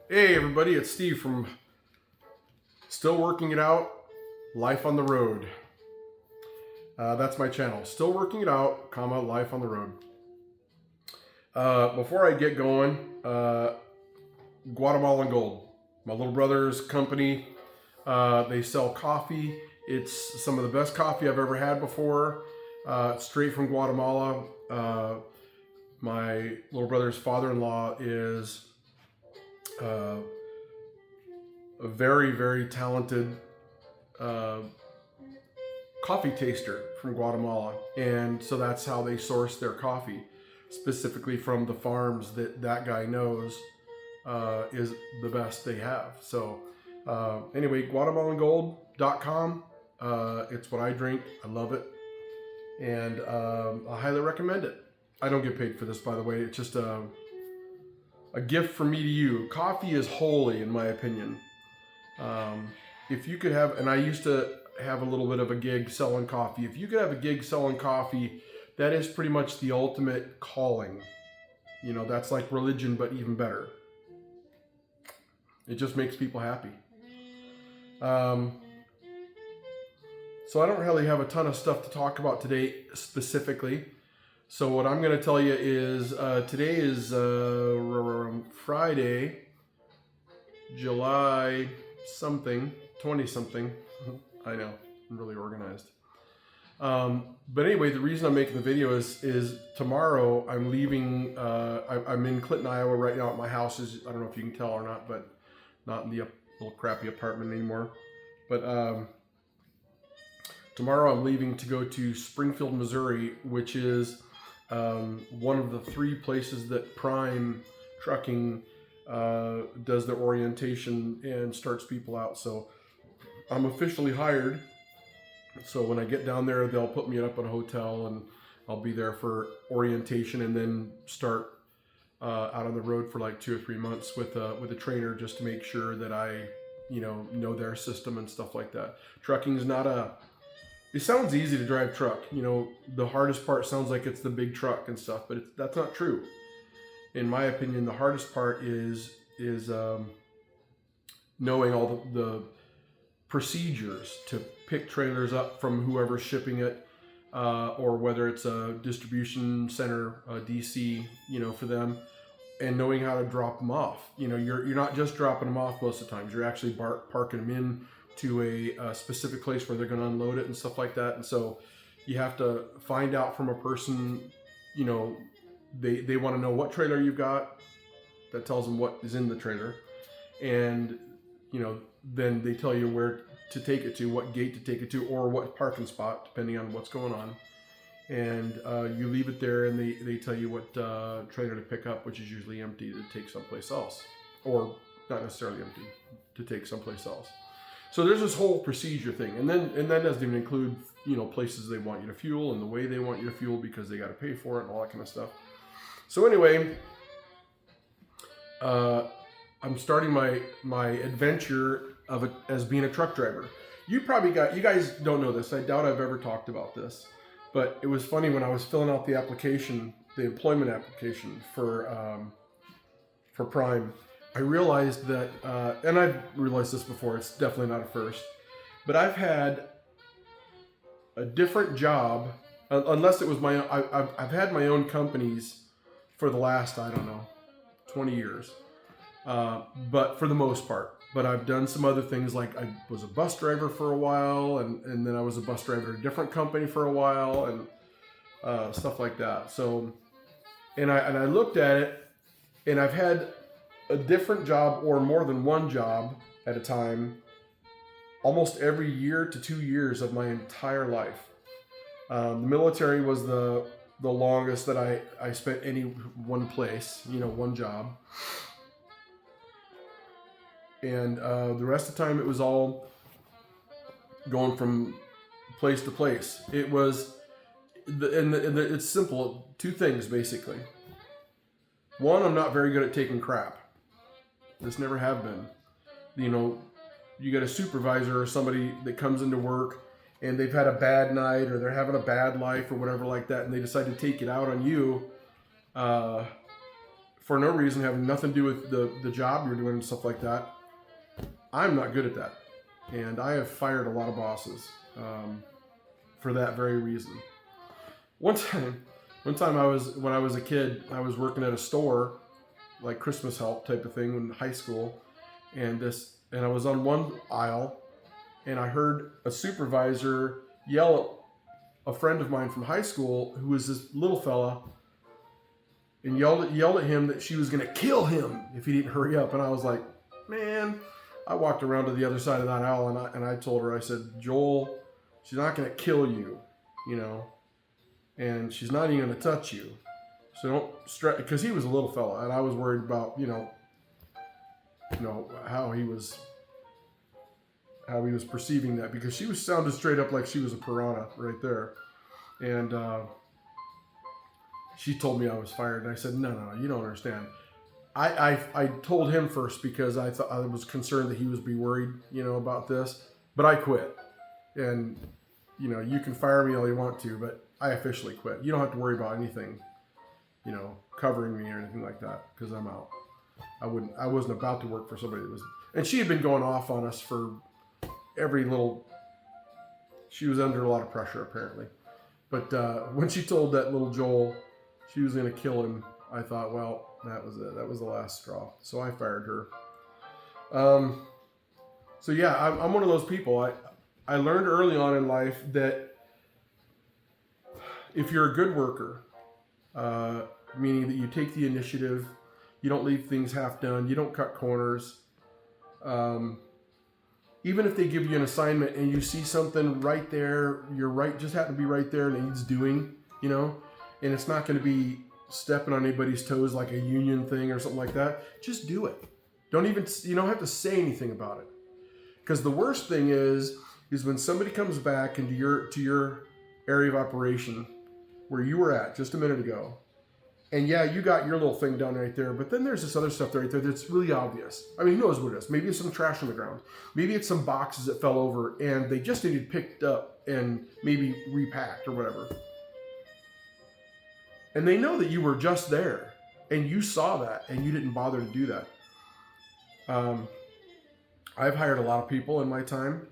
Hey everybody, it's Steve from Still Working It Out, Life on the Road. That's my channel, Still Working It Out, Life on the Road. Before I get going, Guatemalan Gold, my little brother's company. They sell coffee. It's some of the best coffee I've ever had before. Straight from Guatemala. My little brother's father-in-law is a very, very talented coffee taster from Guatemala. And so that's how they source their coffee, specifically from the farms that guy knows is the best they have. So anyway, GuatemalanGold.com. It's what I drink. I love it. And I highly recommend it. I don't get paid for this, by the way. It's just a gift from me to you. Coffee is holy, in my opinion. If you could have, and I used to have a little bit of a gig selling coffee. If you could have a gig selling coffee, that is pretty much the ultimate calling. You know, that's like religion, but even better. It just makes people happy. So I don't really have a ton of stuff to talk about today specifically. So what I'm going to tell you is today is Friday, July something, 20 something. I know, I'm really organized. But anyway, the reason I'm making the video is tomorrow I'm leaving. I'm in Clinton, Iowa right now at my house. I don't know if you can tell or not, but not in the little crappy apartment anymore. But tomorrow I'm leaving to go to Springfield, Missouri, which is one of the 3 places that Prime Trucking does their orientation and starts people out. So I'm officially hired. So when I get down there, they'll put me up in a hotel and I'll be there for orientation and then start out on the road for like 2 or 3 months with a trainer, just to make sure that I, know their system and stuff like that. Trucking is it sounds easy to drive truck. The hardest part sounds like it's the big truck and stuff, but that's not true. In my opinion, the hardest part is knowing all the procedures to pick trailers up from whoever's shipping it, or whether it's a distribution center, DC, for them, and knowing how to drop them off. You're not just dropping them off most of the times. You're actually parking them in to a specific place where they're going to unload it and stuff like that. And so you have to find out from a person, they want to know what trailer you've got. That tells them what is in the trailer. And, then they tell you where to take it to, what gate to take it to, or what parking spot, depending on what's going on. And you leave it there, and they tell you what trailer to pick up, which is usually empty, to take someplace else. Or not necessarily empty, to take someplace else. So there's this whole procedure thing, and that doesn't even include places they want you to fuel and the way they want you to fuel, because they got to pay for it and all that kind of stuff. So anyway, I'm starting my adventure as being a truck driver. You guys don't know this. I doubt I've ever talked about this, but it was funny when I was filling out the employment application for Prime. I realized that, and I've realized this before, it's definitely not a first, but I've had a different job, unless it was my own. I've had my own companies for the last, 20 years, but for the most part. But I've done some other things, like I was a bus driver for a while, and then I was a bus driver at a different company for a while, and stuff like that. So, and I looked at it, and I've had a different job or more than one job at a time almost every year to 2 years of my entire life. The military was the longest that I spent any one place, one job. And the rest of the time it was all going from place to place. It was, it's simple, 2 things basically. One, I'm not very good at taking crap. This never have been. You get a supervisor or somebody that comes into work and they've had a bad night, or they're having a bad life or whatever like that, and they decide to take it out on you for no reason, having nothing to do with the job you're doing and stuff like that. I'm not good at that. And I have fired a lot of bosses for that very reason. One time when I was a kid, I was working at a store, like Christmas help type of thing in high school, and I was on one aisle, and I heard a supervisor yell at a friend of mine from high school who was this little fella, and yelled at him that she was going to kill him if he didn't hurry up. And I was like, man, I walked around to the other side of that aisle, and I told her, I said, Joel, she's not going to kill you, and she's not even going to touch you. So don't stress, because he was a little fella, and I was worried about, how he was perceiving that, because she was sounded straight up like she was a piranha right there. And she told me I was fired, and I said, no, you don't understand. I told him first because I thought I was concerned that he was be worried, about this, but I quit. And, you can fire me all you want to, but I officially quit. You don't have to worry about anything, covering me or anything like that, because I'm out. I wasn't about to work for somebody that was, and she had been going off on us for she was under a lot of pressure apparently. But when she told that little Joel she was going to kill him, I thought, well, that was it. That was the last straw. So I fired her. So yeah, I'm one of those people. I learned early on in life that if you're a good worker, meaning that you take the initiative, you don't leave things half done, you don't cut corners, even if they give you an assignment and you see something right there, just happen to be right there and it needs doing, and it's not going to be stepping on anybody's toes like a union thing or something like that, just do it. You don't have to say anything about it. Because the worst thing is when somebody comes back into your area of operation where you were at just a minute ago, and yeah, you got your little thing done right there, but then there's this other stuff right there that's really obvious. I mean, who knows what it is? Maybe it's some trash on the ground. Maybe it's some boxes that fell over and they just needed picked up and maybe repacked or whatever. And they know that you were just there and you saw that and you didn't bother to do that. I've hired a lot of people in my time,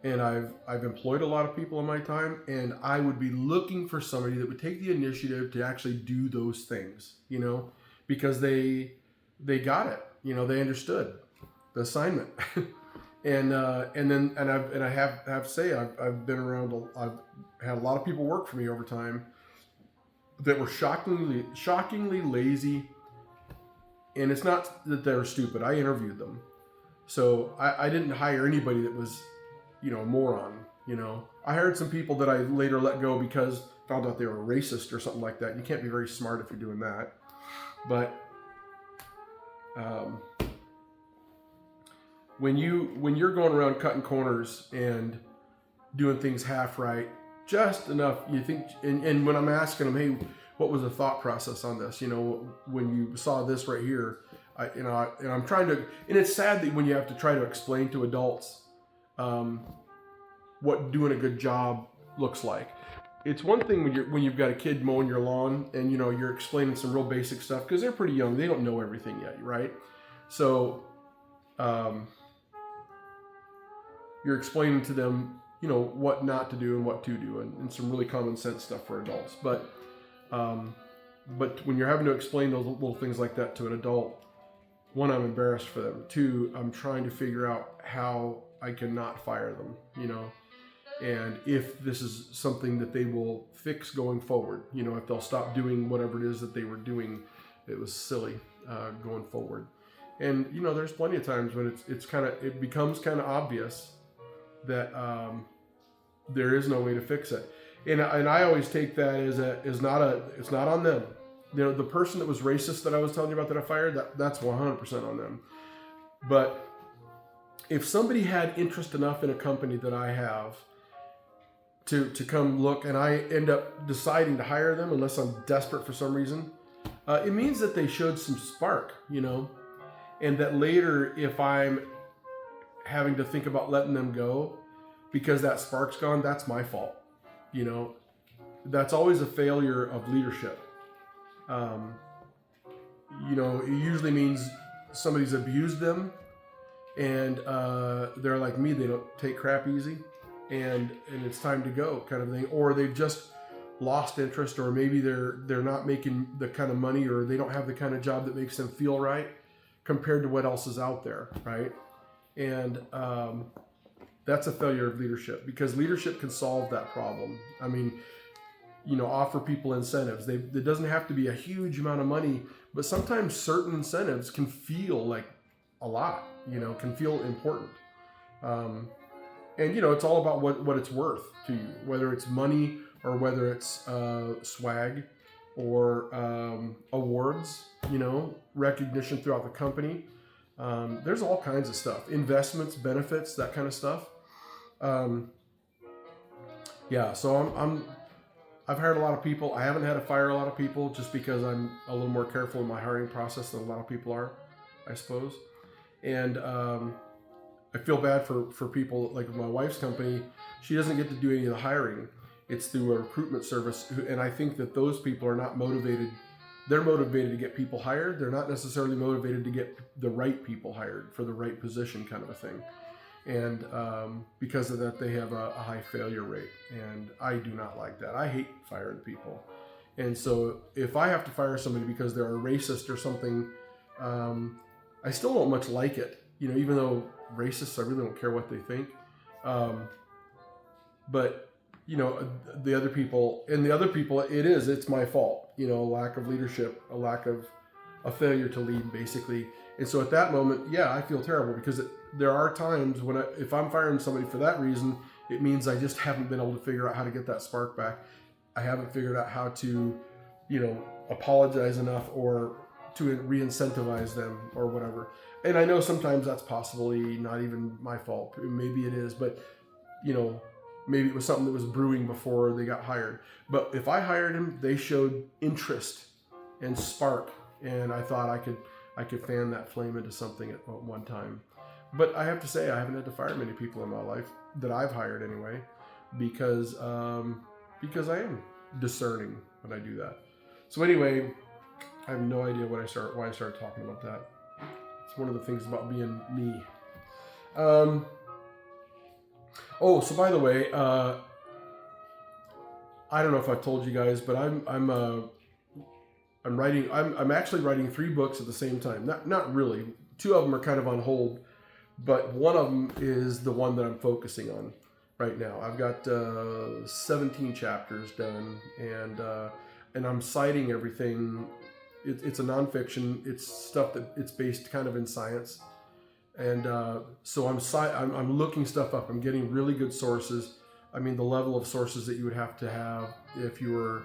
and I've employed a lot of people in my time, and I would be looking for somebody that would take the initiative to actually do those things, because they got it, they understood the assignment. and I have to say I've been around, I've had a lot of people work for me over time that were shockingly lazy. And it's not that they're stupid. I interviewed them. So I didn't hire anybody that was, a moron, I hired some people that I later let go because found out they were racist or something like that. You can't be very smart if you're doing that. But when you're going around cutting corners and doing things half right, just enough, you think, and when I'm asking them, hey, what was the thought process on this? When you saw this right here, and I'm trying to, and it's sad that when you have to try to explain to adults what doing a good job looks like. It's one thing when you've got a kid mowing your lawn and you're explaining some real basic stuff because they're pretty young, they don't know everything yet, right? So you're explaining to them, what not to do and what to do, and some really common sense stuff for adults. But when you're having to explain those little things like that to an adult, one, I'm embarrassed for them. Two, I'm trying to figure out how I can not fire them, and if this is something that they will fix going forward, if they'll stop doing whatever it is that they were doing, it was silly going forward. And there's plenty of times when it becomes kind of obvious that there is no way to fix it. And I always take that as it's not on them. The person that was racist that I was telling you about that I fired, that's 100% on them. But if somebody had interest enough in a company that I have to come look, and I end up deciding to hire them unless I'm desperate for some reason, it means that they showed some spark, and that later if I'm having to think about letting them go because that spark's gone, that's my fault. That's always a failure of leadership. it usually means somebody's abused them, and they're like me, they don't take crap easy, and it's time to go, kind of thing. Or they've just lost interest, or maybe they're not making the kind of money, or they don't have the kind of job that makes them feel right compared to what else is out there, right? And that's a failure of leadership, because leadership can solve that problem. I mean, offer people incentives. There doesn't have to be a huge amount of money, but sometimes certain incentives can feel like a lot, can feel important. And, it's all about what it's worth to you, whether it's money or whether it's swag or awards, recognition throughout the company. There's all kinds of stuff, investments, benefits, that kind of stuff. So I've hired a lot of people. I haven't had to fire a lot of people, just because I'm a little more careful in my hiring process than a lot of people are, I suppose. And I feel bad for people like my wife's company. She doesn't get to do any of the hiring. It's through a recruitment service. And I think that those people are not motivated. They're motivated to get people hired. They're not necessarily motivated to get the right people hired for the right position, kind of a thing. And because of that, they have a high failure rate. And I do not like that. I hate firing people. And so if I have to fire somebody because they're a racist or something, I still don't much like it. Even though racists, I really don't care what they think. But the other people, it's my fault. A lack of leadership, a failure to lead, basically. And so at that moment, I feel terrible, because there are times when if I'm firing somebody for that reason, it means I just haven't been able to figure out how to get that spark back. I haven't figured out how to, apologize enough, or to re-incentivize them, or whatever. And I know sometimes that's possibly not even my fault. Maybe it is, but maybe it was something that was brewing before they got hired. But if I hired him, they showed interest and spark, and I thought I could fan that flame into something at one time. But I have to say, I haven't had to fire many people in my life, that I've hired anyway, because I am discerning when I do that. So anyway, I have no idea why I started talking about that. It's one of the things about being me. So by the way, I don't know if I've told you guys, but I'm actually writing 3 books at the same time. Not really. 2 of them are kind of on hold, but one of them is the one that I'm focusing on right now. I've got 17 chapters done, and I'm citing everything. It's a nonfiction. It's stuff that it's based kind of in science, and so I'm looking stuff up. I'm getting really good sources. I mean, the level of sources that you would have to have if you were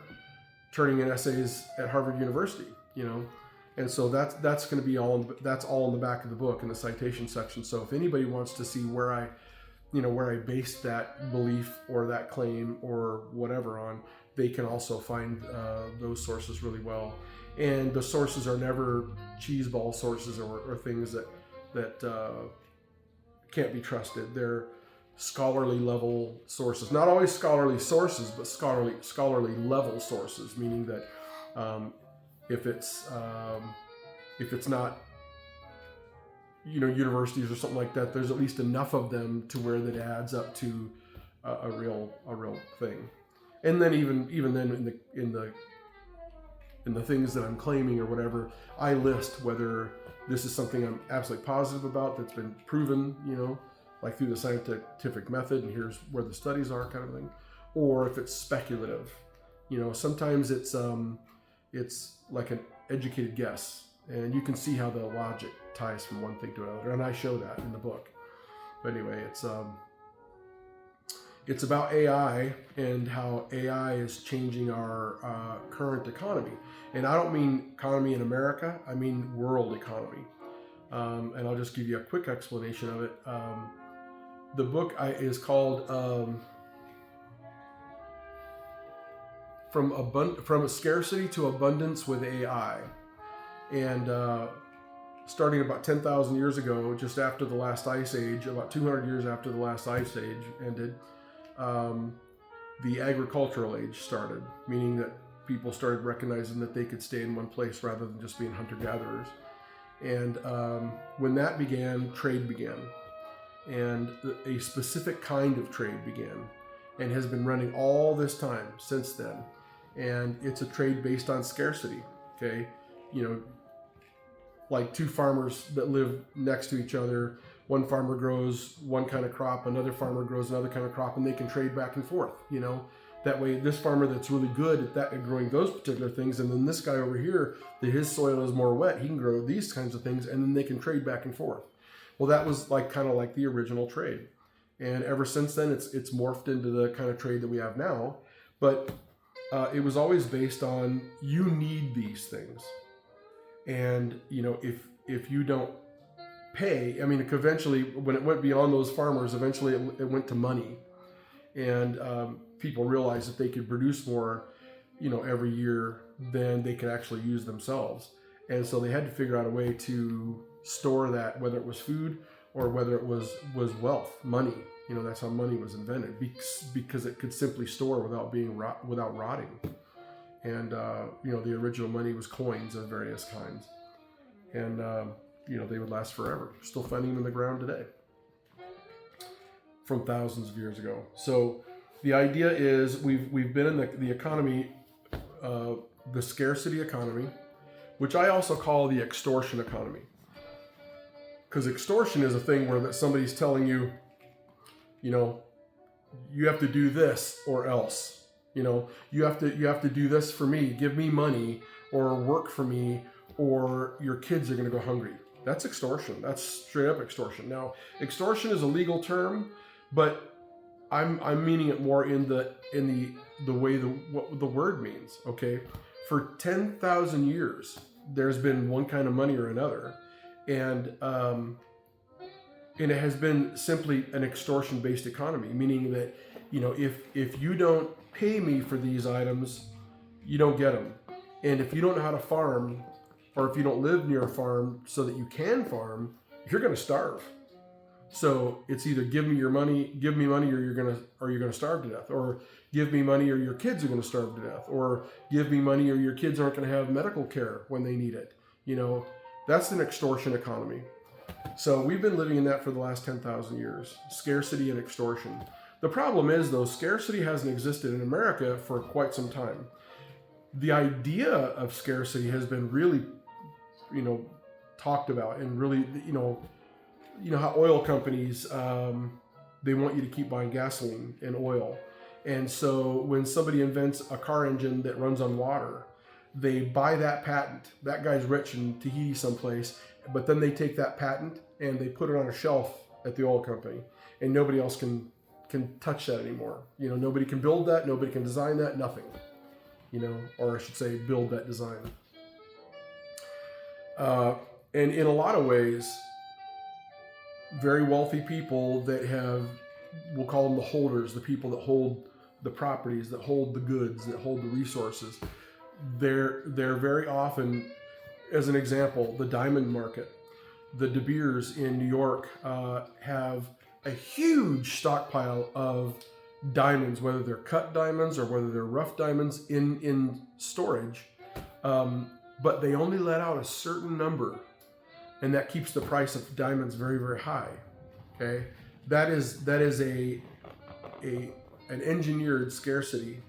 turning in essays at Harvard University, And so that's going to be that's all in the back of the book in the citation section. So if anybody wants to see where I based that belief or that claim or whatever on, they can also find those sources really well. And the sources are never cheeseball sources or things that can't be trusted. They're scholarly level sources, not always scholarly sources, but scholarly level sources, meaning that if it's not universities or something like that, there's at least enough of them to where that adds up to a real thing. And then even then in the things that I'm claiming or whatever, I list whether this is something I'm absolutely positive about that's been proven, like through the scientific method, and here's where the studies are, kind of thing, or if it's speculative. Sometimes it's like an educated guess, and you can see how the logic ties from one thing to another, and I show that in the book. But anyway, it's about AI and how AI is changing our current economy. And I don't mean economy in America, I mean world economy. And I'll just give you a quick explanation of it. The book is called From Scarcity to Abundance with AI. And starting about 10,000 years ago, just after the last ice age, about 200 years after the last ice age ended, the agricultural age started, meaning that people started recognizing that they could stay in one place rather than just being hunter-gatherers. And when that began, trade began. And a specific kind of trade began and has been running all this time since then. And it's a trade based on scarcity, okay? You know, like two farmers that live next to each other. One farmer grows one kind of crop, another farmer grows another kind of crop, and they can trade back and forth, you know? That way, this farmer that's really good at growing those particular things, and then this guy over here, that his soil is more wet, he can grow these kinds of things, and then they can trade back and forth. Well, that was like kind of like the original trade. And ever since then, it's morphed into the kind of trade that we have now. But it was always based on, you need these things. And, you know, if you don't pay, I mean, eventually, when it went beyond those farmers, eventually it went to money. And people realized that they could produce more, you know, every year than they could actually use themselves. And so they had to figure out a way to store that, whether it was food or whether it was wealth, money. You know, that's how money was invented, because it could simply store without rotting. And you know, the original money was coins of various kinds, and you know, they would last forever. Still finding them in the ground today from thousands of years ago. So the idea is we've been in the economy, the scarcity economy, which I also call the extortion economy. Because extortion is a thing where that somebody's telling you, you know, you have to do this or else. You know, you have to do this for me, give me money, or work for me, or your kids are going to go hungry. That's extortion. That's straight up extortion. Now, extortion is a legal term, but I'm meaning it more in the way what the word means. Okay, for 10,000 years, there's been one kind of money or another. And it has been simply an extortion-based economy, meaning that, you know, if you don't pay me for these items, you don't get them. And if you don't know how to farm, or if you don't live near a farm so that you can farm, you're going to starve. So it's either give me money, or you're gonna starve to death, or give me money, or your kids are going to starve to death, or give me money, or your kids aren't going to have medical care when they need it. You know. That's an extortion economy. So we've been living in that for the last 10,000 years. Scarcity and extortion. The problem is, though, scarcity hasn't existed in America for quite some time. The idea of scarcity has been really, you know, talked about, and really, you know how oil companies, they want you to keep buying gasoline and oil. And so when somebody invents a car engine that runs on water, they buy that patent. That guy's rich in Tahiti someplace, but then they take that patent and they put it on a shelf at the oil company, and nobody else can touch that anymore. You know, nobody can build that, nobody can design that, nothing. You know, or I should say, build that design. And in a lot of ways, very wealthy people that have, we'll call them the holders, the people that hold the properties, that hold the goods, that hold the resources. They're very often, as an example, the diamond market. The De Beers in New York have a huge stockpile of diamonds, whether they're cut diamonds or whether they're rough diamonds, in storage. But they only let out a certain number, and that keeps the price of diamonds very, very high. Okay, that is an engineered scarcity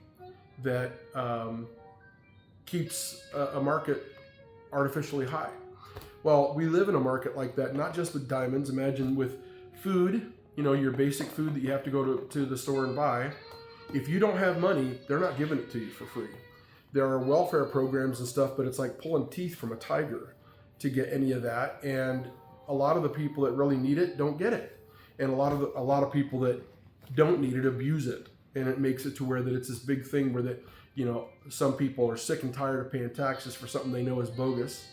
that keeps a market artificially high. Well, we live in a market like that, not just with diamonds. Imagine with food, you know, your basic food that you have to go to the store and buy. If you don't have money, they're not giving it to you for free. There are welfare programs and stuff, but it's like pulling teeth from a tiger to get any of that. And a lot of the people that really need it don't get it. And a lot of people that don't need it abuse it. And it makes it to where that it's this big thing where that, you know, some people are sick and tired of paying taxes for something they know is bogus.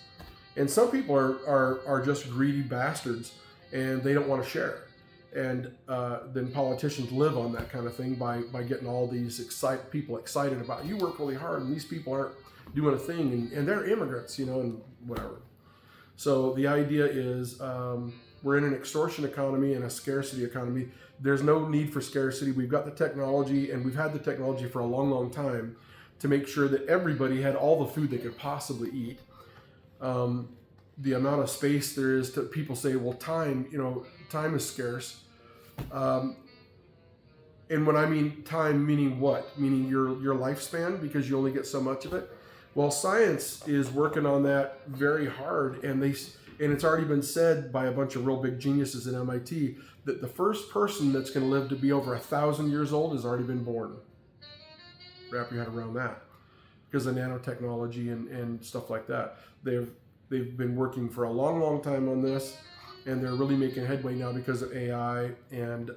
And some people are just greedy bastards, and they don't want to share. And then politicians live on that kind of thing by getting all these people excited about, you work really hard and these people aren't doing a thing, and they're immigrants, you know, and whatever. So the idea is we're in an extortion economy and a scarcity economy. There's no need for scarcity. We've got the technology, and we've had the technology for a long, long time. to make sure that everybody had all the food they could possibly eat. The amount of space there is to people say, well, time is scarce. And when I mean time, meaning what? Meaning your lifespan, because you only get so much of it. Well, science is working on that very hard, and it's already been said by a bunch of real big geniuses at MIT that the first person that's going to live to be over 1,000 years old has already been born. Wrap your head around that, because of nanotechnology and stuff like that. They've been working for a long, long time on this, and they're really making headway now because of AI. And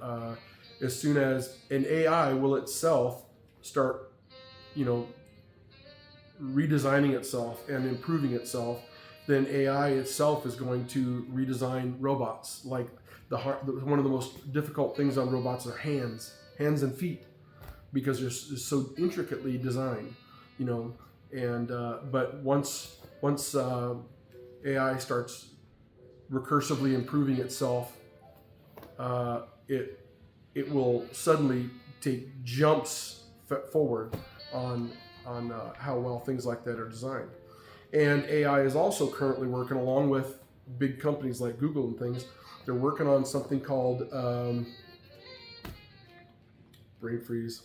as soon as an AI will itself start, redesigning itself and improving itself, then AI itself is going to redesign robots. Like one of the most difficult things on robots are hands and feet, because they're so intricately designed, And but once AI starts recursively improving itself, it will suddenly take jumps forward on how well things like that are designed. And AI is also currently working, along with big companies like Google and things, they're working on something called brain freeze,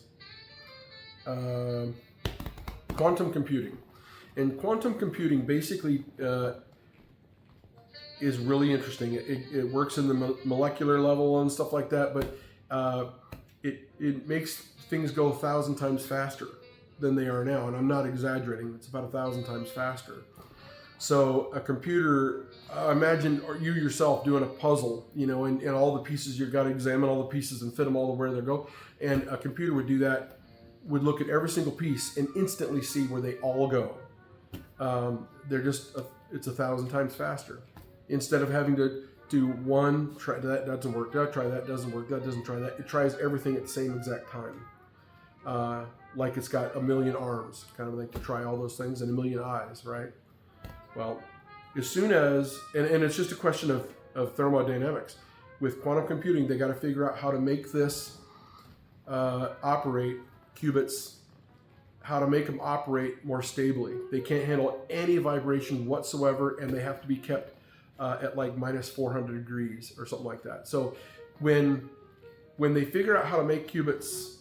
quantum computing. And quantum computing basically is really interesting. It works in the molecular level and stuff like that, but it makes things go 1,000 times faster than they are now. And I'm not exaggerating. It's about 1,000 times faster. So a computer, imagine you yourself doing a puzzle, and all the pieces, you've got to examine all the pieces and fit them all to where they go. And a computer would do that, would look at every single piece and instantly see where they all go. It's 1,000 times faster. Instead of having to do one, try that doesn't work, try that doesn't work, that doesn't try that. It tries everything at the same exact time. Like it's got a million arms, kind of like to try all those things, and a million eyes, right? Well, as soon as, and it's just a question of thermodynamics. With quantum computing, they got to figure out how to make this operate, qubits, how to make them operate more stably. They can't handle any vibration whatsoever, and they have to be kept at like minus 400 degrees or something like that. So when they figure out how to make qubits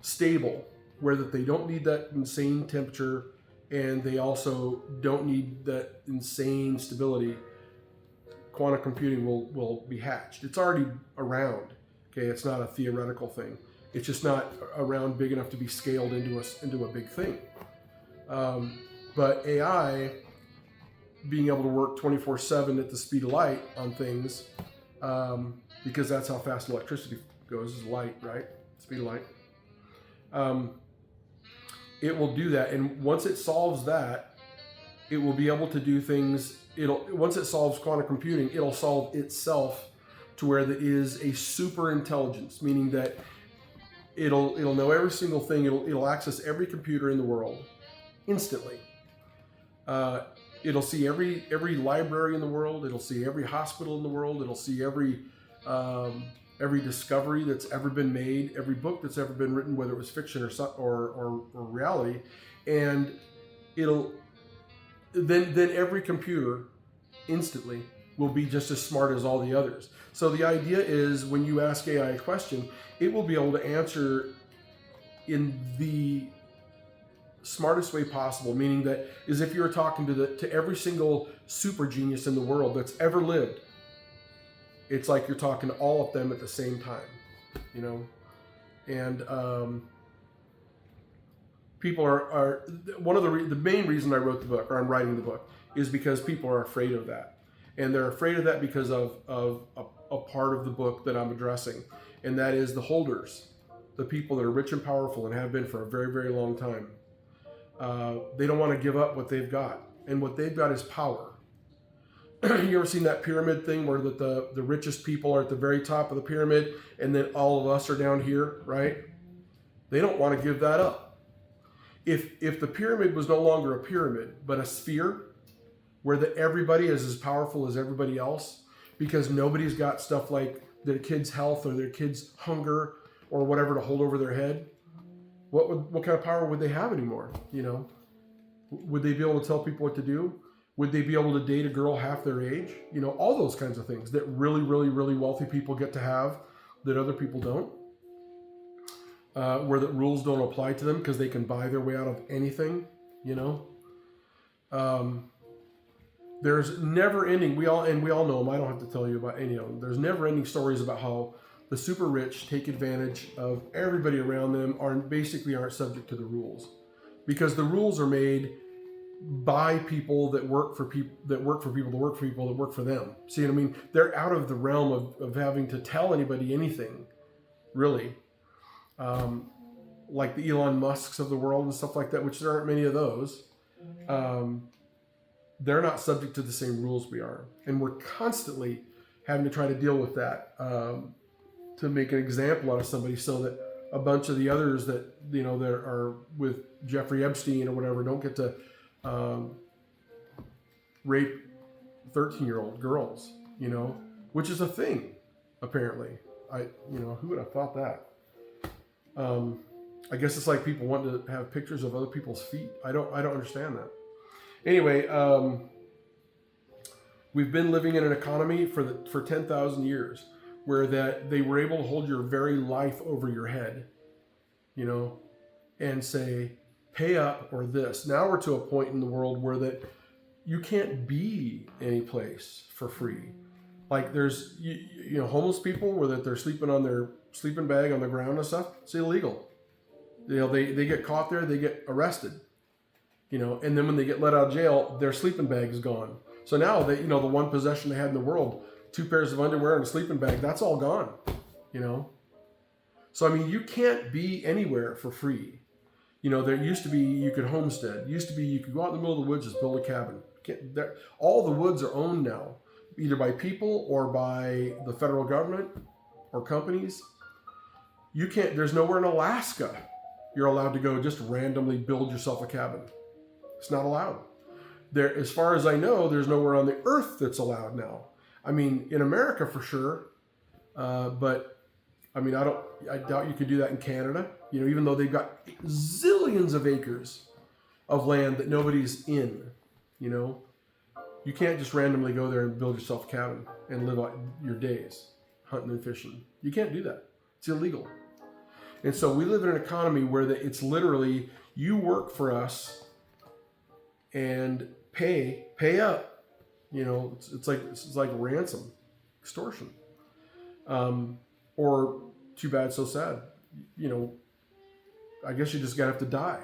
stable, where that they don't need that insane temperature, and they also don't need that insane stability, quantum computing will be hatched. It's already around. Okay, it's not a theoretical thing. It's just not around big enough to be scaled into a big thing. But AI being able to work 24/7 at the speed of light on things, because that's how fast electricity goes, is light, right? Speed of light. It will do that, and once it solves that, it will be able to do things. Once it solves quantum computing, it'll solve itself to where there is a super intelligence, meaning that it'll know every single thing. It'll access every computer in the world instantly. It'll see every library in the world. It'll see every hospital in the world. It'll see every discovery that's ever been made, every book that's ever been written, whether it was fiction or reality, and then every computer instantly will be just as smart as all the others. So the idea is, when you ask AI a question, it will be able to answer in the smartest way possible, meaning that is if you're talking to every single super genius in the world that's ever lived. It's like you're talking to all of them at the same time, and people are one of the main reason I wrote the book, or I'm writing the book, is because people are afraid of that, and they're afraid of that because of a part of the book that I'm addressing, and that is the holders, the people that are rich and powerful and have been for a very, very long time. They don't want to give up what they've got, and what they've got is power. You ever seen that pyramid thing where the richest people are at the very top of the pyramid, and then all of us are down here, right? They don't want to give that up. If the pyramid was no longer a pyramid, but a sphere, where everybody is as powerful as everybody else, because nobody's got stuff like their kids' health or their kids' hunger or whatever to hold over their head, what kind of power would they have anymore? You know, would they be able to tell people what to do? Would they be able to date a girl half their age? You know, all those kinds of things that really, really, really wealthy people get to have that other people don't. Where the rules don't apply to them because they can buy their way out of anything, you know. There's never ending. We all know them. I don't have to tell you about any of them. There's never ending stories about how the super rich take advantage of everybody around them, basically aren't subject to the rules, because the rules are made by people that work for people that work for people that work for people that work for them. See what I mean? They're out of the realm of having to tell anybody anything, really. Like the Elon Musks of the world and stuff like that, which there aren't many of those. They're not subject to the same rules we are. And we're constantly having to try to deal with that, to make an example out of somebody so that a bunch of the others that, you know, that are with Jeffrey Epstein or whatever don't get to rape 13-year-old girls, you know, which is a thing, apparently. Who would have thought that? I guess it's like people want to have pictures of other people's feet. I don't understand that. Anyway, we've been living in an economy for 10,000 years where that they were able to hold your very life over your head, you know, and say, pay up or this. Now we're to a point in the world where that you can't be any place for free. Like there's, you know, homeless people where that they're sleeping on their sleeping bag on the ground and stuff. It's illegal. You know, they get caught there, they get arrested, you know, and then when they get let out of jail, their sleeping bag is gone. So now they, you know, the one possession they had in the world, 2 pairs of underwear and a sleeping bag, that's all gone, you know? So, I mean, you can't be anywhere for free. You know, there used to be, you could homestead. Used to be, you could go out in the middle of the woods, just build a cabin. All the woods are owned now, either by people or by the federal government or companies. You can't, there's nowhere in Alaska you're allowed to go just randomly build yourself a cabin. It's not allowed. There, as far as I know, there's nowhere on the earth that's allowed now. I mean, in America for sure, but I mean, I doubt you could do that in Canada. You know, even though they've got zillions of acres of land that nobody's in, you know, you can't just randomly go there and build yourself a cabin and live out your days hunting and fishing. You can't do that. It's illegal. And so we live in an economy where it's literally, you work for us and pay up. You know, it's like ransom, extortion, or too bad, so sad. You know, I guess you just gotta have to die.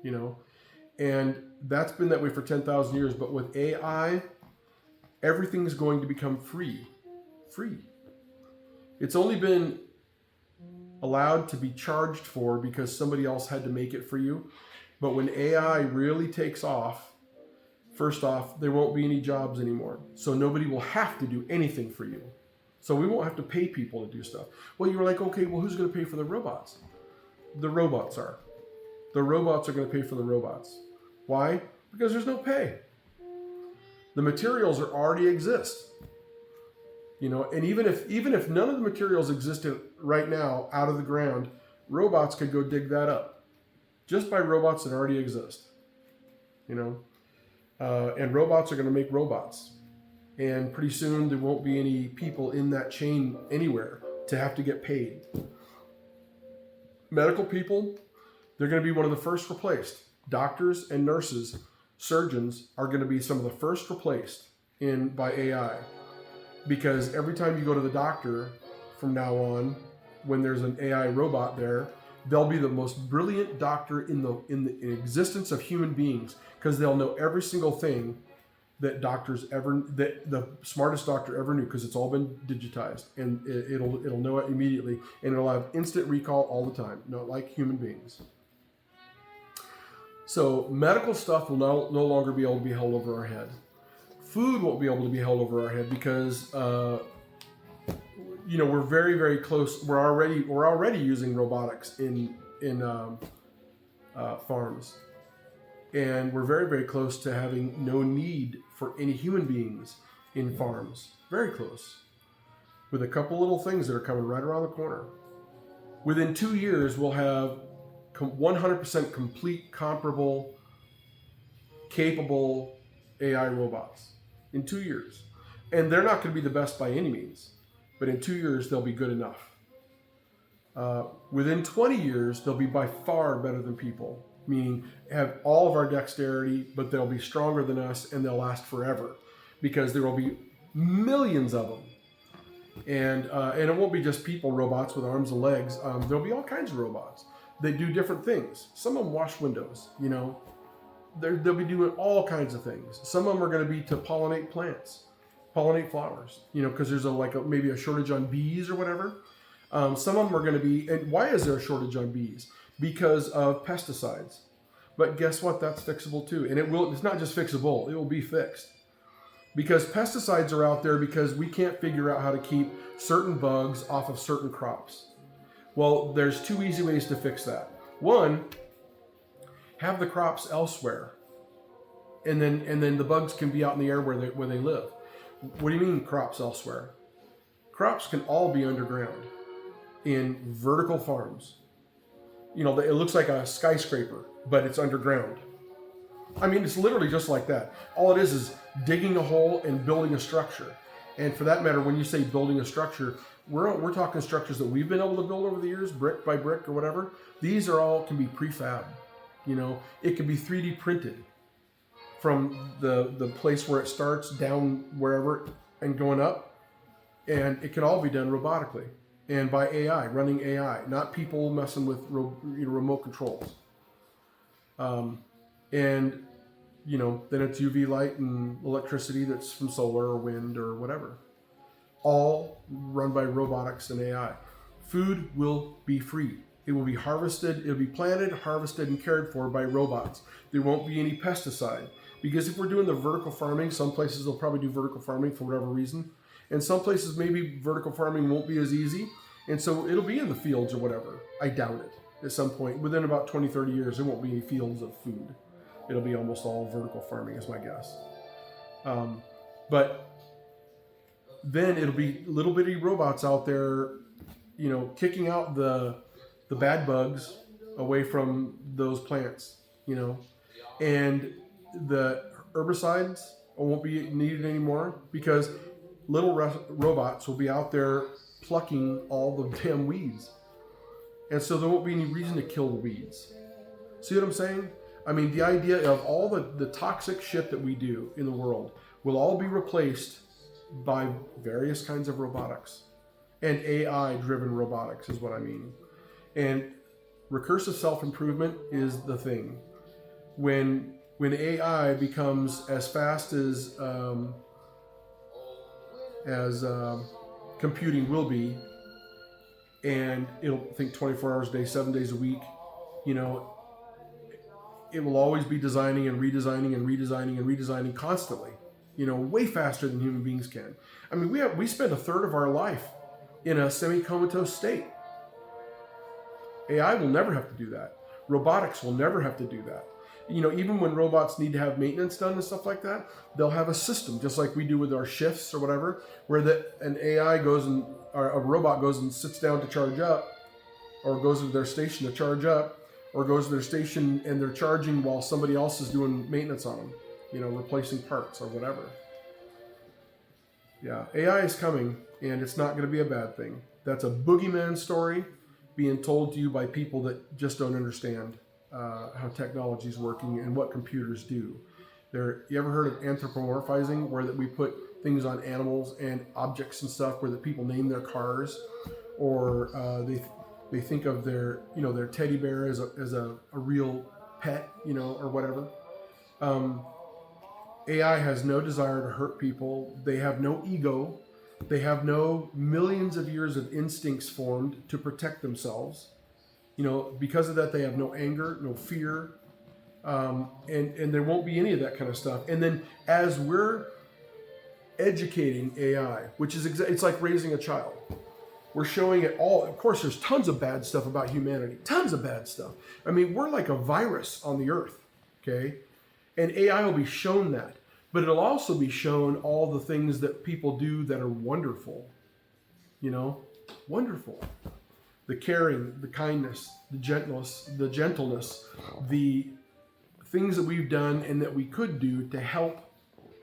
You know, and that's been that way for 10,000 years. But with AI, everything's going to become free. It's only been allowed to be charged for because somebody else had to make it for you. But when AI really takes off, first off, there won't be any jobs anymore. So nobody will have to do anything for you. So we won't have to pay people to do stuff. Well, you were like, okay, well, who's going to pay for the robots? The robots are. The robots are going to pay for the robots. Why? Because there's no pay. The materials already exist. You know, and even if none of the materials existed right now out of the ground, robots could go dig that up just by robots that already exist. You know, and robots are going to make robots, and pretty soon there won't be any people in that chain anywhere to have to get paid. Medical people, they're going to be one of the first replaced. Doctors and nurses, surgeons are going to be some of the first replaced by AI. Because every time you go to the doctor from now on, when there's an AI robot there, they'll be the most brilliant doctor in the existence of human beings, because they'll know every single thing that the smartest doctor ever knew, because it's all been digitized, and it'll know it immediately, and it'll have instant recall all the time, not like human beings. So medical stuff will no longer be able to be held over our head. Food won't be able to be held over our head because, you know, we're very, very close. We're already using robotics in farms, and we're very, very close to having no need for any human beings in farms. Very close, with a couple little things that are coming right around the corner. Within 2 years, we'll have 100% complete, comparable, capable AI robots in 2 years. And they're not going to be the best by any means, but in 2 years, they'll be good enough. Within 20 years, they'll be by far better than people, meaning have all of our dexterity, but they'll be stronger than us and they'll last forever because there will be millions of them. And it won't be just people robots with arms and legs. There'll be all kinds of robots. They do different things. Some of them wash windows, you know. They'll be doing all kinds of things. Some of them are going to be to pollinate plants, pollinate flowers, you know, because there's maybe a shortage on bees or whatever. Some of them are going to be, and why is there a shortage on bees? Because of pesticides. But guess what? That's fixable too. And it's not just fixable, it will be fixed. Because pesticides are out there because we can't figure out how to keep certain bugs off of certain crops. Well, there's two easy ways to fix that. One, have the crops elsewhere. And then the bugs can be out in the air where they live. What do you mean crops elsewhere? Crops can all be underground in vertical farms. You know, it looks like a skyscraper, but it's underground. I mean, it's literally just like that. All it is digging a hole and building a structure. And for that matter, when you say building a structure, we're talking structures that we've been able to build over the years, brick by brick or whatever. These can be prefab. You know, it can be 3D printed from the place where it starts down wherever and going up. And it can all be done robotically and by AI, running AI, not people messing with remote controls. And, you know, then it's UV light and electricity that's from solar or wind or whatever. All run by robotics and AI. Food will be free. It will be harvested, it'll be planted, harvested, and cared for by robots. There won't be any pesticide. Because if we're doing the vertical farming, some places will probably do vertical farming for whatever reason. And some places maybe vertical farming won't be as easy. And so it'll be in the fields or whatever. I doubt it. At some point, within about 20, 30 years, there won't be any fields of food. It'll be almost all vertical farming is my guess. But then it'll be little bitty robots out there, you know, kicking out the bad bugs away from those plants, you know, and the herbicides won't be needed anymore because little robots will be out there plucking all the damn weeds. And so there won't be any reason to kill the weeds. See what I'm saying? I mean, the idea of all the toxic shit that we do in the world will all be replaced by various kinds of robotics. And AI-driven robotics is what I mean. And recursive self-improvement is the thing. When AI becomes as fast as computing will be, and it'll think 24 hours a day, 7 days a week, you know, it will always be designing and redesigning and redesigning and redesigning constantly, you know, way faster than human beings can. I mean, we spend a third of our life in a semi-comatose state. AI will never have to do that. Robotics will never have to do that. You know, even when robots need to have maintenance done and stuff like that, they'll have a system, just like we do with our shifts or whatever, where an AI goes and, or a robot goes and sits down to charge up, or goes to their station to charge up, or goes to their station and they're charging while somebody else is doing maintenance on them, you know, replacing parts or whatever. Yeah, AI is coming, and it's not going to be a bad thing. That's a boogeyman story being told to you by people that just don't understand how technology is working and what computers do. You ever heard of anthropomorphizing, where that we put things on animals and objects and stuff, where that people name their cars, or they think of their teddy bear as a real pet, you know, or whatever. AI has no desire to hurt people. They have no ego. They have no millions of years of instincts formed to protect themselves. You know, because of that, they have no anger, no fear, and there won't be any of that kind of stuff. And then as we're educating AI, which is it's like raising a child. We're showing it all. Of course, there's tons of bad stuff about humanity. Tons of bad stuff. I mean, we're like a virus on the earth, okay? And AI will be shown that. But it'll also be shown all the things that people do that are wonderful. You know? Wonderful. the caring, the kindness, the gentleness, the things that we've done and that we could do to help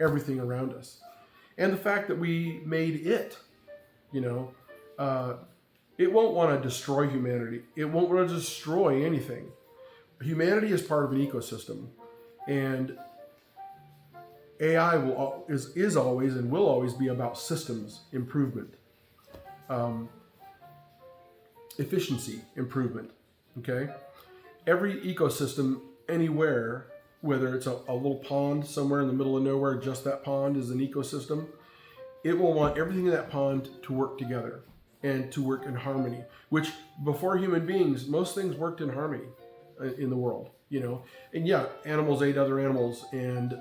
everything around us. And the fact that we made it, you know, it won't want to destroy humanity. It won't want to destroy anything. Humanity is part of an ecosystem, and AI is always and will always be about systems improvement, efficiency improvement. Okay, every ecosystem anywhere, whether it's a little pond somewhere in the middle of nowhere, just that pond is an ecosystem. It will want everything in that pond to work together and to work in harmony. Which before human beings, most things worked in harmony in the world, you know. And yeah, animals ate other animals, and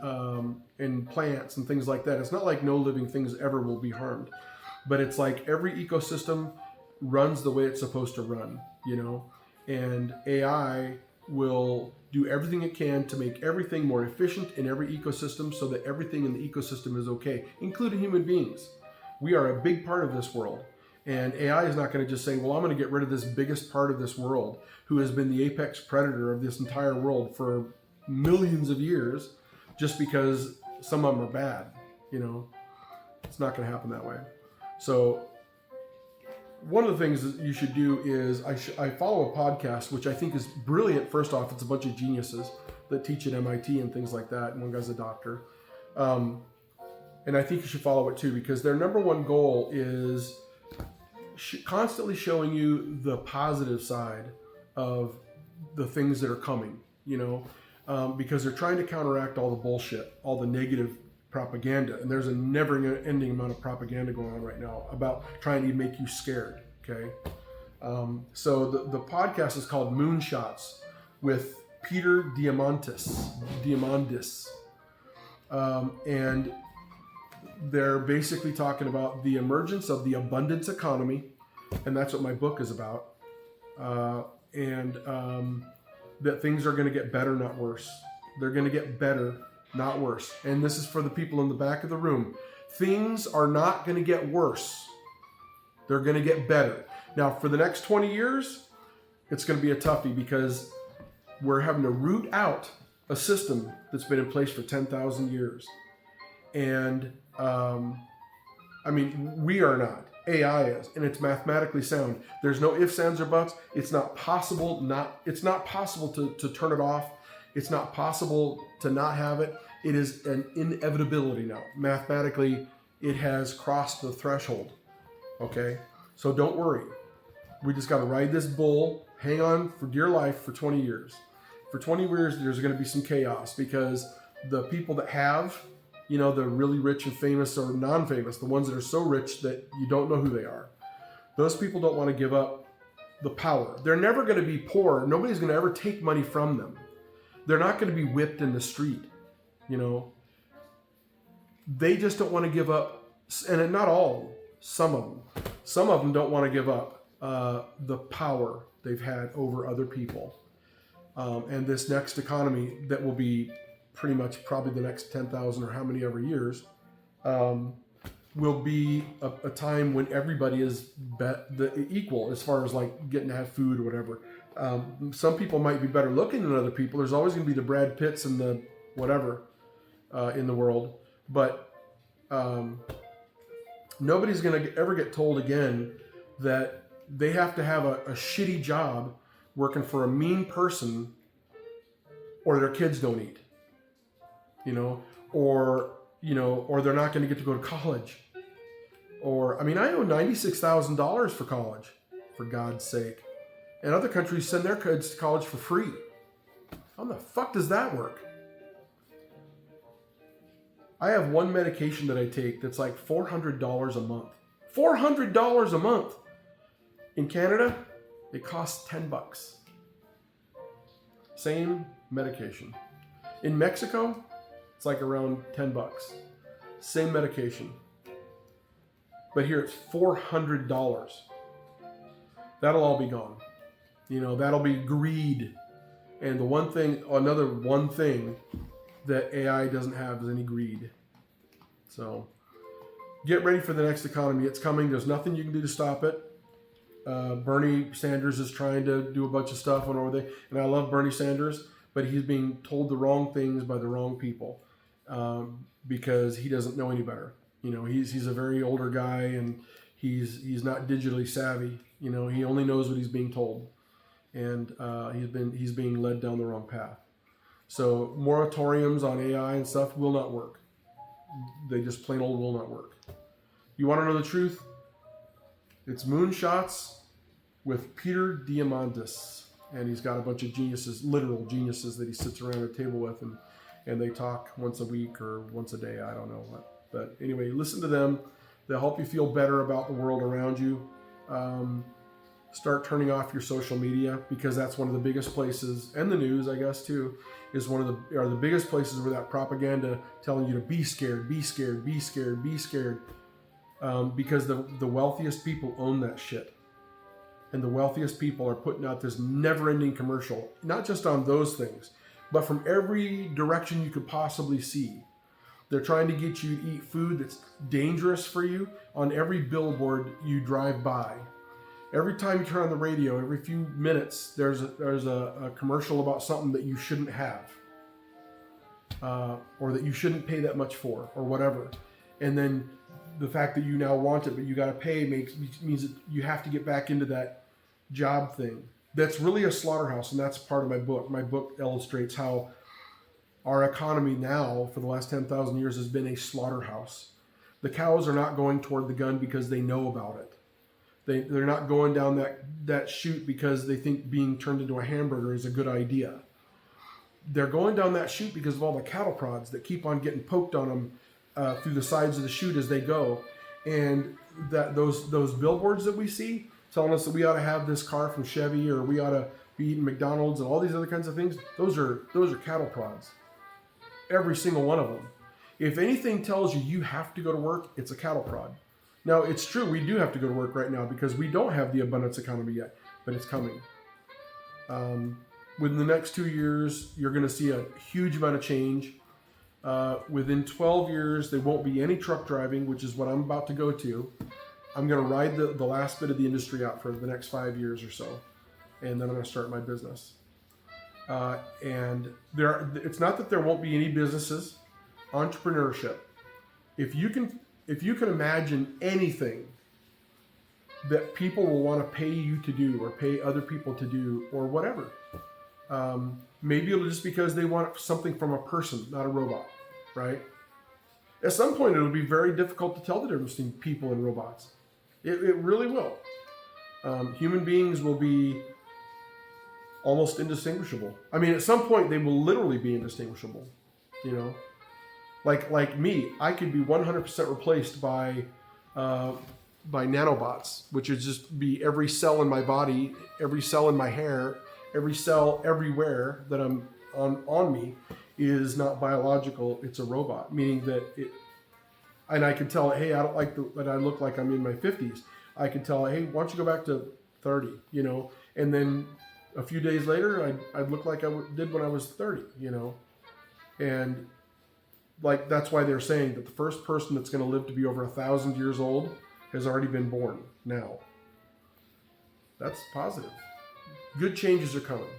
plants and things like that. It's not like no living things ever will be harmed, but it's like every ecosystem runs the way it's supposed to run, you know. And AI will do everything it can to make everything more efficient in every ecosystem so that everything in the ecosystem is okay, including human beings. We are a big part of this world. And AI is not going to just say, well, I'm going to get rid of this biggest part of this world who has been the apex predator of this entire world for millions of years just because some of them are bad. You know, it's not going to happen that way. So one of the things that you should do is I follow a podcast, which I think is brilliant. First off, it's a bunch of geniuses that teach at MIT and things like that. And one guy's a doctor. And I think you should follow it too, because their number one goal is constantly showing you the positive side of the things that are coming, you know, because they're trying to counteract all the bullshit, all the negative propaganda. And there's a never-ending amount of propaganda going on right now about trying to make you scared, okay? So the podcast is called Moonshots with Peter Diamandis. And they're basically talking about the emergence of the abundance economy, and that's what my book is about. That things are going to get better, not worse. They're going to get better, not worse. And this is for the people in the back of the room. Things are not going to get worse. They're going to get better. Now, for the next 20 years, it's going to be a toughie because we're having to root out a system that's been in place for 10,000 years. And I mean, we are not. AI is, and it's mathematically sound. There's no ifs, ands, or buts. It's not possible to turn it off. It's not possible to not have it. It is an inevitability now. Mathematically, it has crossed the threshold. Okay? So don't worry. We just got to ride this bull, hang on for dear life for 20 years. For 20 years, there's going to be some chaos because the people that have, you know, the really rich and famous or non-famous, the ones that are so rich that you don't know who they are. Those people don't want to give up the power. They're never going to be poor. Nobody's going to ever take money from them. They're not going to be whipped in the street, you know. They just don't want to give up, and not all, some of them. Some of them don't want to give up the power they've had over other people. And this next economy that will be pretty much probably the next 10,000 or how many ever years, will be a time when everybody is equal as far as like getting to have food or whatever. Some people might be better looking than other people. There's always going to be the Brad Pitts and the whatever in the world. But nobody's going to ever get told again that they have to have a shitty job working for a mean person or their kids don't eat. You know, or they're not going to get to go to college. Or, I mean, I owe $96,000 for college, for God's sake. And other countries send their kids to college for free. How the fuck does that work? I have one medication that I take that's like $400 a month. $400 a month! In Canada, it costs $10. Same medication. In Mexico, it's like around $10. Same medication. But here it's $400. That'll all be gone. You know, that'll be greed. And another one thing that AI doesn't have is any greed. So get ready for the next economy. It's coming. There's nothing you can do to stop it. Bernie Sanders is trying to do a bunch of stuff on over there, and I love Bernie Sanders, but he's being told the wrong things by the wrong people because he doesn't know any better. You know, he's a very older guy, and he's not digitally savvy. You know, he only knows what he's being told, and he's being led down the wrong path. So moratoriums on AI and stuff will not work. They just plain old will not work. You want to know the truth? It's moonshots with Peter Diamandis, and he's got a bunch of geniuses, literal geniuses, that he sits around a table with, and they talk once a week or once a day. I don't know what, but anyway, listen to them. They'll help you feel better about the world around you. Start turning off your social media, because that's one of the biggest places, and the news, I guess too, is are the biggest places where that propaganda telling you to be scared, be scared, be scared, be scared, because the wealthiest people own that shit, and the wealthiest people are putting out this never-ending commercial, not just on those things, but from every direction you could possibly see. They're trying to get you to eat food that's dangerous for you on every billboard you drive by. Every time you turn on the radio, every few minutes, there's a commercial about something that you shouldn't have, or that you shouldn't pay that much for, or whatever. And then the fact that you now want it, but you got to pay, means that you have to get back into that job thing. That's really a slaughterhouse, and that's part of my book. My book illustrates how our economy now, for the last 10,000 years, has been a slaughterhouse. The cows are not going toward the gun because they know about it. They're not going down that chute because they think being turned into a hamburger is a good idea. They're going down that chute because of all the cattle prods that keep on getting poked on them through the sides of the chute as they go. And that those billboards that we see telling us that we ought to have this car from Chevy, or we ought to be eating McDonald's and all these other kinds of things, those are cattle prods. Every single one of them. If anything tells you you have to go to work, it's a cattle prod. Now, it's true, we do have to go to work right now because we don't have the abundance economy yet, but it's coming. Within the next 2 years, you're going to see a huge amount of change. Within 12 years, there won't be any truck driving, which is what I'm about to go to. I'm going to ride the last bit of the industry out for the next 5 years or so, and then I'm going to start my business. And it's not that there won't be any businesses, entrepreneurship. If you can imagine anything that people will want to pay you to do, or pay other people to do, or whatever, maybe it'll just because they want something from a person, not a robot, right? At some point, it'll be very difficult to tell the difference between people and robots. It really will. Human beings will be almost indistinguishable. I mean, at some point, they will literally be indistinguishable, you know? Like me, I could be 100% replaced by nanobots, which would just be every cell in my body, every cell in my hair, every cell everywhere that I'm on me is not biological. It's a robot, meaning that and I can tell it, hey, I don't like that I look like I'm in my 50s. I can tell it, hey, why don't you go back to 30, you know? And then a few days later, I'd look like I did when I was 30, you know? And like, that's why they're saying that the first person that's going to live to be over 1,000 years old has already been born now. That's positive. Good changes are coming.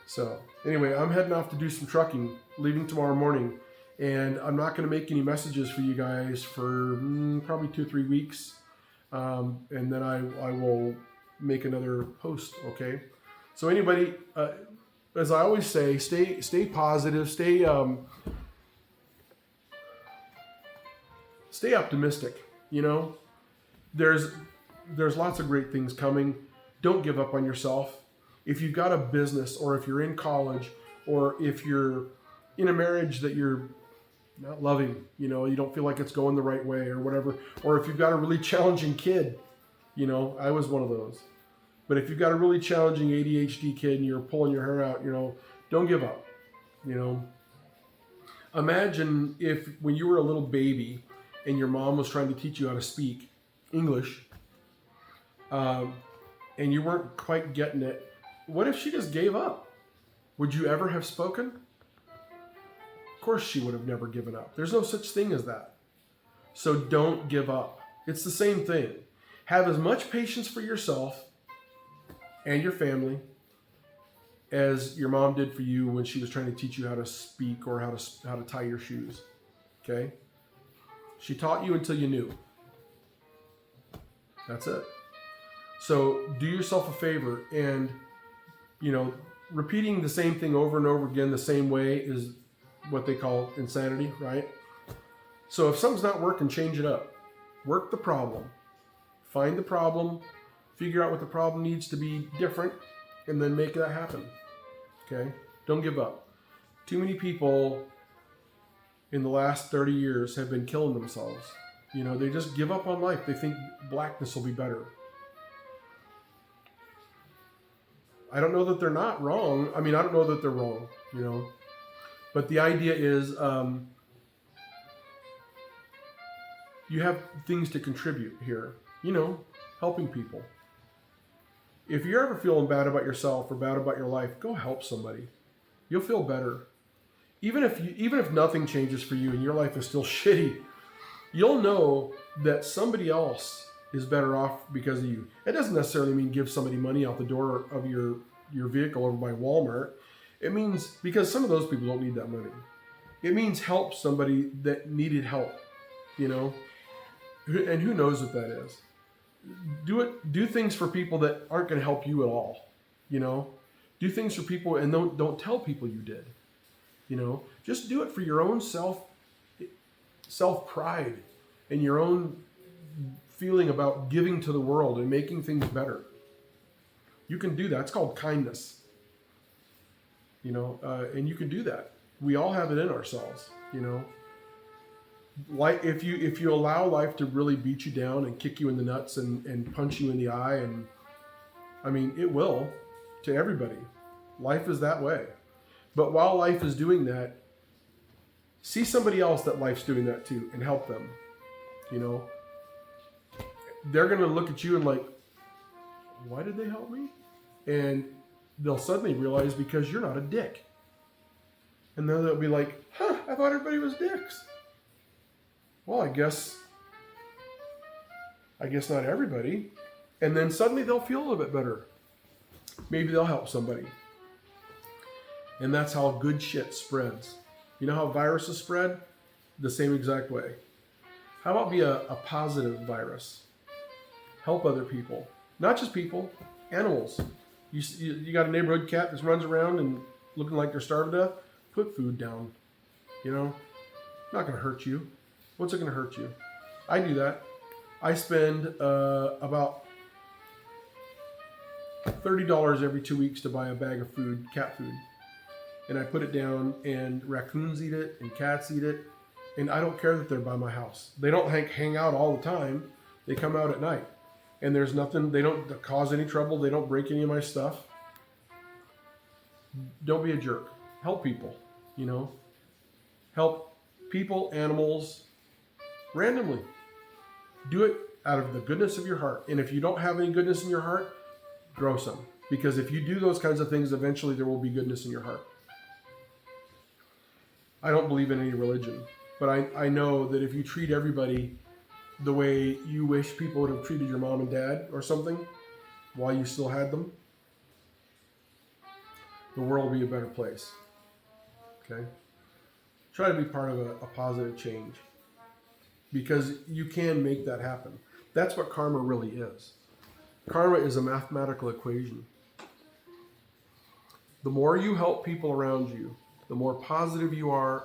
So anyway, I'm heading off to do some trucking, leaving tomorrow morning, and I'm not going to make any messages for you guys for probably 2-3 weeks, and then I will make another post. Okay. So anybody, as I always say, stay positive, stay optimistic. You know, there's lots of great things coming. Don't give up on yourself. If you've got a business, or if you're in college, or if you're in a marriage that you're not loving, you know, you don't feel like it's going the right way or whatever, or if you've got a really challenging kid, you know, I was one of those. But if you've got a really challenging ADHD kid and you're pulling your hair out, you know, don't give up, you know. Imagine if when you were a little baby and your mom was trying to teach you how to speak English, and you weren't quite getting it. What if she just gave up? Would you ever have spoken? Of course she would have never given up. There's no such thing as that. So don't give up. It's the same thing. Have as much patience for yourself and your family as your mom did for you when she was trying to teach you how to speak or how to tie your shoes. Okay? She taught you until you knew. That's it. So do yourself a favor, and repeating the same thing over and over again the same way is what they call insanity, right? So if something's not working, change it up. Work the problem. Find the problem, figure out what the problem needs to be different, and then make that happen. Okay? Don't give up. Too many people in the last 30 years have been killing themselves. They just give up on life. They think blackness will be better. I don't know that they're not wrong. I don't know that they're wrong, But the idea is you have things to contribute here, helping people. If you're ever feeling bad about yourself or bad about your life, go help somebody. You'll feel better. Even if nothing changes for you and your life is still shitty, you'll know that somebody else is better off because of you. It doesn't necessarily mean give somebody money out the door of your vehicle over by Walmart. It means, because some of those people don't need that money. It means help somebody that needed help, and who knows what that is. Do things for people that aren't going to help you at all, Do things for people and don't tell people you did, Just do it for your own self-pride and your own feeling about giving to the world and making things better. You can do that. It's called kindness. And you can do that. We all have it in ourselves, Like if you allow life to really beat you down and kick you in the nuts and punch you in the eye, and it will to everybody. Life is that way. But while life is doing that, see somebody else that life's doing that too and help them. They're going to look at you and like, why did they help me? And they'll suddenly realize because you're not a dick. And then they'll be like, I thought everybody was dicks. Well, I guess not everybody. And then suddenly they'll feel a little bit better. Maybe they'll help somebody. And that's how good shit spreads. You know how viruses spread? The same exact way. How about be a positive virus? Help other people. Not just people, animals. You got a neighborhood cat that runs around and looking like they're starved to death? Put food down. Not going to hurt you. What's it going to hurt you? I do that. I spend about $30 every 2 weeks to buy a bag of food, cat food. And I put it down, and raccoons eat it, and cats eat it. And I don't care that they're by my house. They don't hang out all the time. They come out at night. And there's nothing, they don't cause any trouble. They don't break any of my stuff. Don't be a jerk. Help people, Help people, animals, randomly. Do it out of the goodness of your heart. And if you don't have any goodness in your heart, grow some. Because if you do those kinds of things, eventually there will be goodness in your heart. I don't believe in any religion, but I know that if you treat everybody the way you wish people would have treated your mom and dad or something while you still had them, the world will be a better place. Okay? Try to be part of a positive change, because you can make that happen. That's what karma really is. Karma is a mathematical equation. The more you help people around you, the more positive you are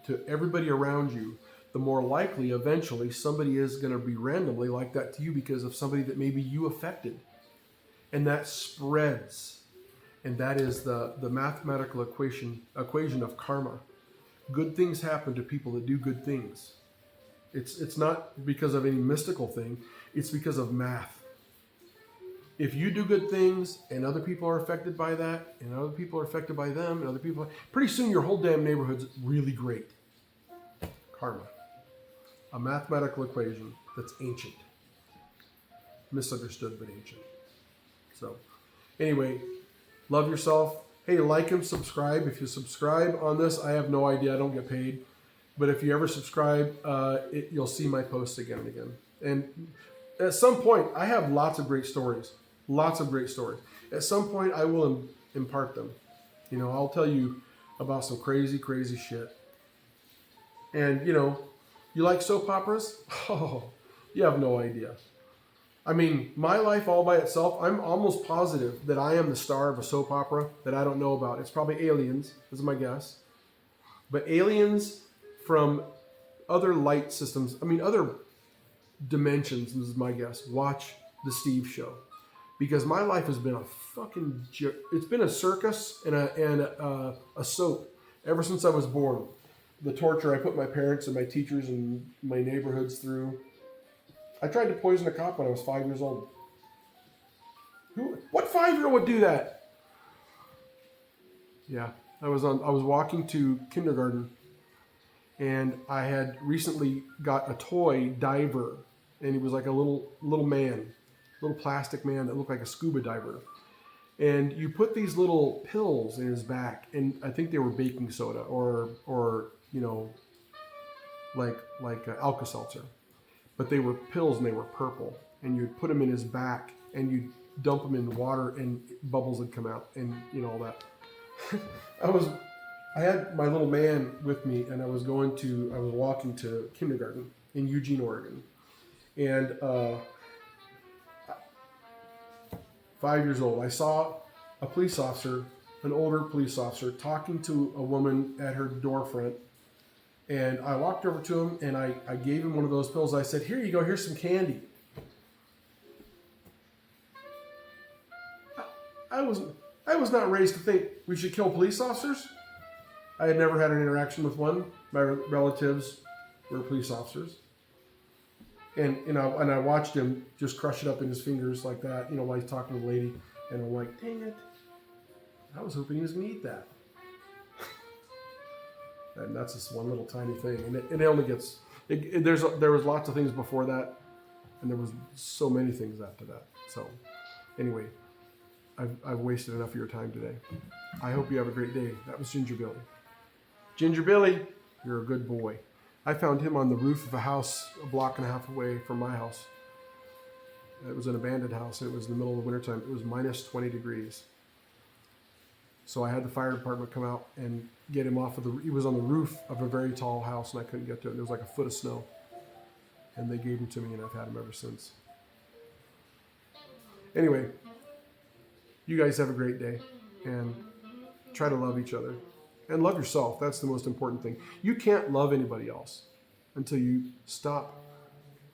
to everybody around you, the more likely eventually somebody is going to be randomly like that to you because of somebody that maybe you affected. And that spreads. And that is the mathematical equation of karma. Good things happen to people that do good things. It's not because of any mystical thing. It's because of math. If you do good things and other people are affected by that, and other people are affected by them, and other people, pretty soon your whole damn neighborhood's really great. Karma. A mathematical equation that's ancient. Misunderstood, but ancient. So, anyway, love yourself. Hey, like and subscribe. If you subscribe on this, I have no idea. I don't get paid. But if you ever subscribe, you'll see my posts again and again. And At some point, I have lots of great stories. Lots of great stories. At some point, I will impart them. You know, I'll tell you about some crazy, crazy shit. And, you know, you like soap operas? Oh, you have no idea. I mean, my life all by itself, I'm almost positive that I am the star of a soap opera that I don't know about. It's probably Aliens, is my guess. But aliens from other light systems, I mean, other dimensions, this is my guess. Watch the Steve Show. Because my life has been a fucking it's been a circus and a soap ever since I was born. The torture I put my parents and my teachers and my neighborhoods through. I tried to poison a cop when I was 5 years old. What 5-year-old would do that? Yeah, I was walking to kindergarten, and I had recently got a toy diver, and he was like a little man, little plastic man that looked like a scuba diver. And you put these little pills in his back, and I think they were baking soda or you know, like Alka-Seltzer, but they were pills and they were purple. And you'd put them in his back, and you'd dump them in water, and bubbles would come out, and you know all that. I had my little man with me, and I was walking to kindergarten in Eugene, Oregon, and 5 years old, I saw a police officer, an older police officer, talking to a woman at her door front. And I walked over to him, and I gave him one of those pills. I said, "Here you go, here's some candy." I was not raised to think we should kill police officers. I had never had an interaction with one. My relatives were police officers. And I watched him just crush it up in his fingers like that, you know, while he's talking to the lady. And I'm like, dang it. I was hoping he was going to eat that. And that's just one little tiny thing. And it only gets, there was lots of things before that. And there was so many things after that. So anyway, I've wasted enough of your time today. I hope you have a great day. That was Ginger Billy. Ginger Billy, you're a good boy. I found him on the roof of a house a block and a half away from my house. It was an abandoned house. It was in the middle of the wintertime. It was minus 20 degrees. So I had the fire department come out and get him off of he was on the roof of a very tall house, and I couldn't get to it. There was like a foot of snow. And they gave him to me, and I've had him ever since. Anyway, you guys have a great day, and try to love each other. And love yourself. That's the most important thing. You can't love anybody else until you stop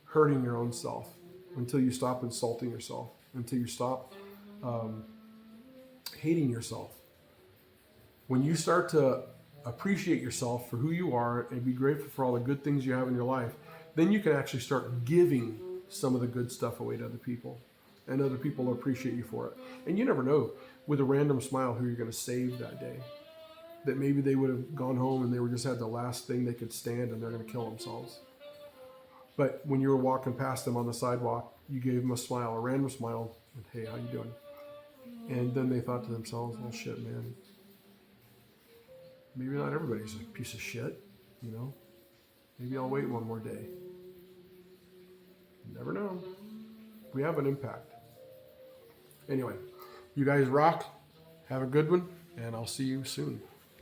hurting your own self, until you stop insulting yourself, until you stop hating yourself. When you start to appreciate yourself for who you are and be grateful for all the good things you have in your life, then you can actually start giving some of the good stuff away to other people. And other people will appreciate you for it. And you never know, with a random smile, who you're going to save that day. That maybe they would have gone home and they were just had the last thing they could stand, and they're going to kill themselves. But when you were walking past them on the sidewalk, you gave them a smile, a random smile, and hey, how you doing? And then they thought to themselves, oh shit, man. Maybe not everybody's a piece of shit, you know? Maybe I'll wait one more day. You never know. We have an impact. Anyway, you guys rock. Have a good one, and I'll see you soon.